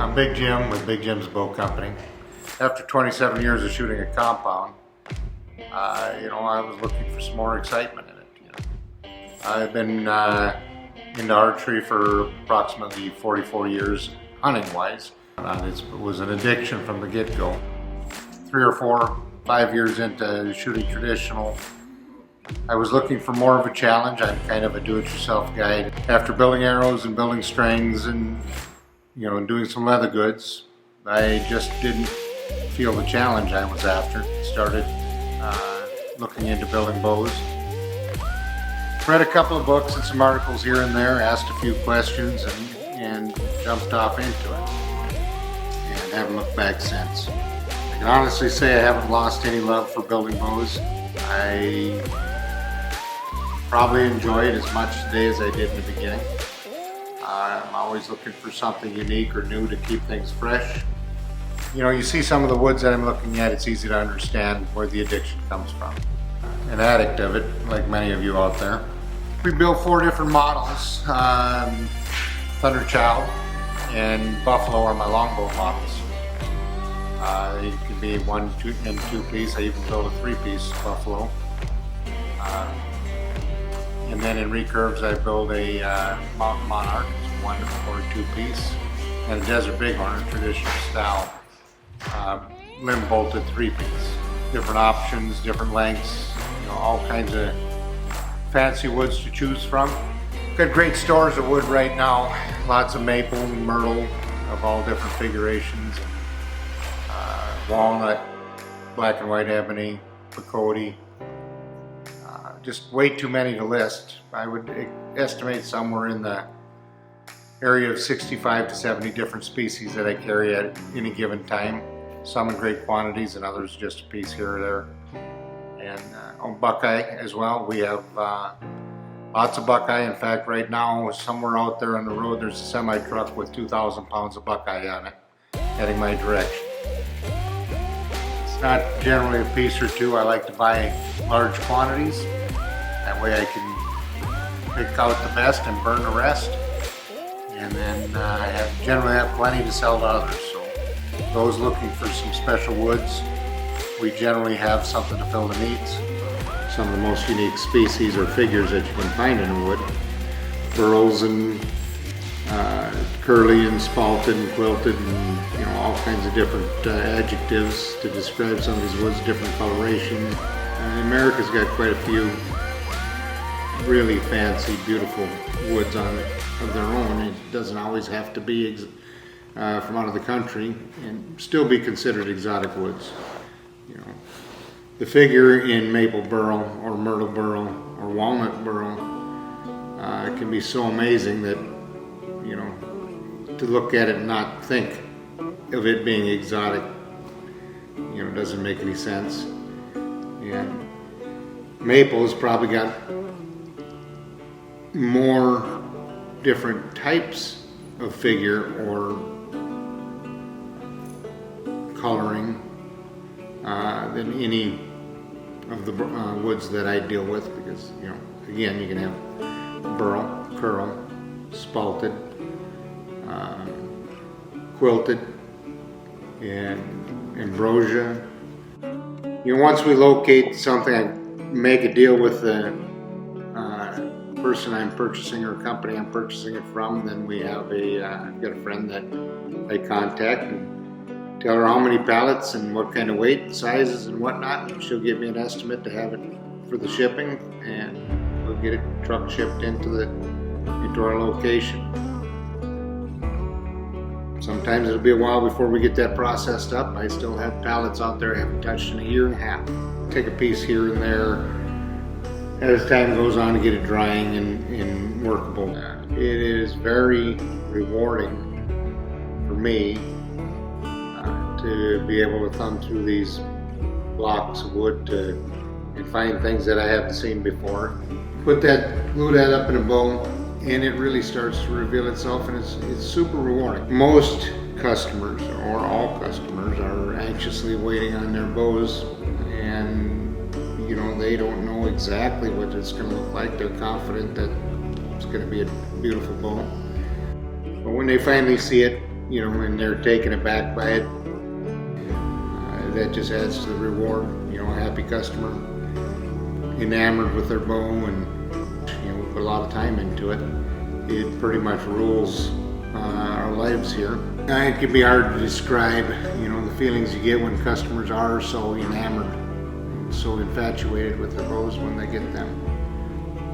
I'm Big Jim with Big Jim's Bow Company. After 27 years of shooting a compound, I was looking for some more excitement in it. I've been into archery for approximately 44 years, hunting-wise. It was an addiction from the get-go. 3 or 4, 5 years into shooting traditional, I was looking for more of a challenge. I'm kind of a do-it-yourself guy. After building arrows and building strings and doing some leather goods, I just didn't feel the challenge I was after. Started looking into building bows. Read a couple of books and some articles here and there, asked a few questions, and jumped off into it. And haven't looked back since. I can honestly say I haven't lost any love for building bows. I probably enjoy it as much today as I did in the beginning. I'm always looking for something unique or new to keep things fresh. You see some of the woods that I'm looking at, it's easy to understand where the addiction comes from. An addict of it, like many of you out there. We built 4 different models. Thunderchild and Buffalo are my longbow models. It could be 1, 2, and 2 piece. I even built a 3-piece Buffalo. And then in recurves I build a Mountain Monarch, it's 1 or 2 piece, and a Desert Bighorn, a traditional style, limb bolted 3-piece. Different options, different lengths, all kinds of fancy woods to choose from. Got great stores of wood right now, lots of maple and myrtle of all different figurations, walnut, black and white ebony, pecody. Just way too many to list. I would estimate somewhere in the area of 65 to 70 different species that I carry at any given time. Some in great quantities and others just a piece here or there. And on buckeye as well. We have lots of buckeye. In fact, right now, somewhere out there on the road, there's a semi-truck with 2,000 pounds of buckeye on it, heading my direction. It's not generally a piece or two. I like to buy large quantities. That way I can pick out the best and burn the rest. And then I generally have plenty to sell to others. So those looking for some special woods, we generally have something to fill the needs. Some of the most unique species or figures that you can find in a wood. Burls and curly and spalted and quilted and all kinds of different adjectives to describe some of these woods, different coloration. America's got quite a few really fancy, beautiful woods of their own. It doesn't always have to be from out of the country and still be considered exotic woods. The figure in maple burl or myrtle burl or walnut burl can be so amazing that to look at it and not think of it being exotic doesn't make any sense. And maple's probably got more different types of figure or coloring than any of the woods that I deal with, because again, you can have burl, curl, spalted, quilted, and ambrosia. Once we locate something, I make a deal with the person I'm purchasing or company I'm purchasing it from. Then we have I've got a friend that I contact and tell her how many pallets and what kind of weight and sizes and whatnot, and she'll give me an estimate to have it for the shipping, and we'll get it truck shipped into our location. Sometimes it'll be a while before we get that processed up. I still have pallets out there I haven't touched in a year and a half. Take a piece here and there as time goes on to get it drying and workable. It is very rewarding for me to be able to thumb through these blocks of wood and find things that I haven't seen before. Glue that up in a bow, and it really starts to reveal itself, and it's super rewarding. Most customers, or all customers, are anxiously waiting on their bows, and they don't know exactly what it's going to look like. They're confident that it's going to be a beautiful bow, but when they finally see it, you know, and they're taken aback by it. That just adds to the reward. You know, a happy customer, enamored with their bow, and you know, we put a lot of time into it. It pretty much rules our lives here. It can be hard to describe, you know, the feelings you get when customers are so enamored, and so infatuated with their bows when they get them.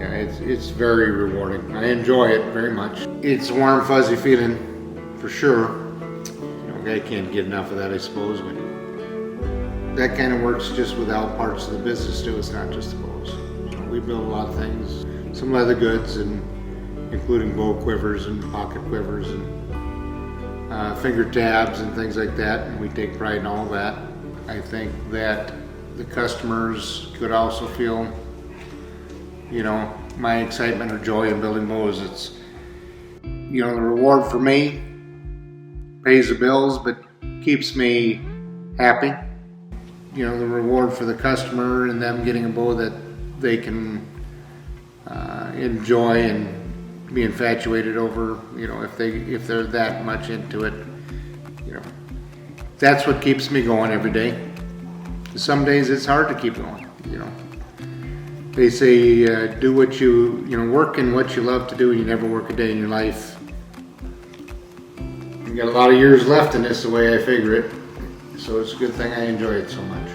Yeah, it's very rewarding. I enjoy it very much. It's a warm, fuzzy feeling for sure. You know, I can't get enough of that, I suppose. But that kind of works just with all parts of the business too. It's not just the bows. So we build a lot of things, some leather goods, and including bow quivers and pocket quivers and finger tabs and things like that. And we take pride in all that. I think that the customers could also feel, you know, my excitement or joy in building bows. It's, you know, the reward for me pays the bills, but keeps me happy. You know, the reward for the customer and them getting a bow that they can enjoy and be infatuated over. You know, if they're that much into it, you know, that's what keeps me going every day. Some days it's hard to keep going. You know, they say do what you know, work in what you love to do, and you never work a day in your life. You got a lot of years left in this, the way I figure it. So it's a good thing I enjoy it so much.